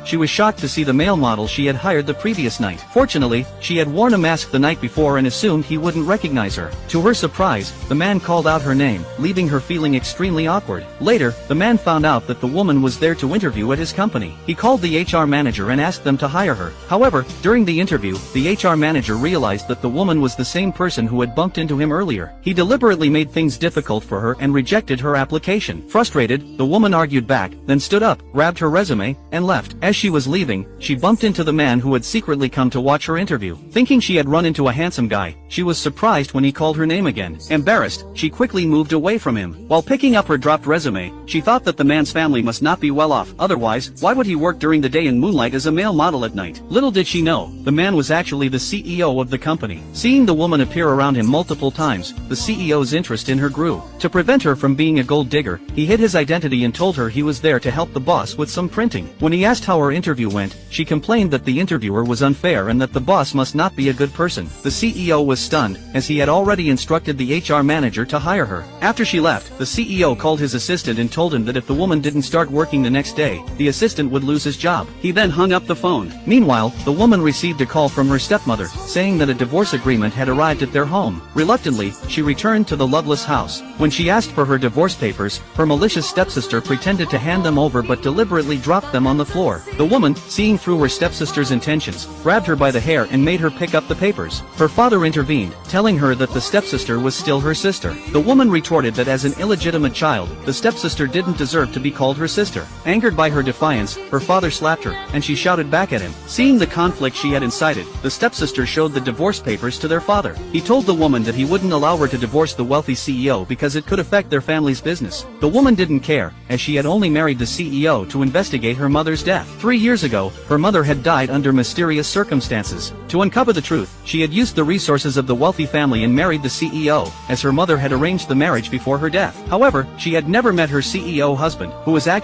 she was shocked to see the male model she had hired the previous night. Fortunately, she had worn a mask the night before and assumed he wouldn't recognize her. To her surprise, the man called out her name, leaving her feeling extremely awkward. Later, the man found out that the woman was there to interview at his company. He called the HR manager and asked them to hire her. However, during the interview, the HR manager realized that the woman was the same person who had bumped into him earlier. He deliberately made things difficult for her and rejected her application. Frustrated, the woman argued back, then stood up, grabbed her resume, and left. As she was leaving, she bumped into the man who had secretly come to watch her interview. Thinking she had run into a handsome guy, she was surprised when he called her name again. Embarrassed, she quickly moved away from him. While picking up her dropped resume, she thought that the man's family must not be well off. Otherwise, why would he work during the day and moonlight as a male model at night? Little did she know, the man was actually the CEO of the company. Seeing the woman appear around him multiple times, the CEO's interest in her grew. To prevent her from being a gold digger, he hid his identity and told her he was there to help the boss with some printing. When he asked how her interview went, she complained that the interviewer was unfair and that the boss must not be a good person. The CEO was stunned, as he had already instructed the HR manager to hire her. After she left, the CEO called his assistant and told him that if the woman didn't start working the next day, the assistant would lose his job. He then hung up the phone. Meanwhile, the woman received a call from her stepmother, saying that a divorce agreement had arrived at their home. Reluctantly, she returned to the loveless house. When she asked for her divorce papers, her malicious stepsister pretended to hand them over but deliberately dropped them on the floor. The woman, seeing through her stepsister's intentions, grabbed her by the hair and made her pick up the papers. Her father intervened, telling her that the stepsister was still her sister. The woman retorted that as an illegitimate child, the stepsister didn't deserve to be called her sister. Angered by her defiance, her father slapped her, and she shouted back at him. Seeing the conflict she had incited, the stepsister showed the divorce papers to their father. He told the woman that he wouldn't allow her to divorce the wealthy CEO because it could affect their family's business. The woman didn't care, as she had only married the CEO to investigate her mother's death. 3 years ago, her mother had died under mysterious circumstances. To uncover the truth, she had used the resources of the wealthy family and married the CEO, as her mother had arranged the marriage before her death. However, she had never met her CEO husband, who was actually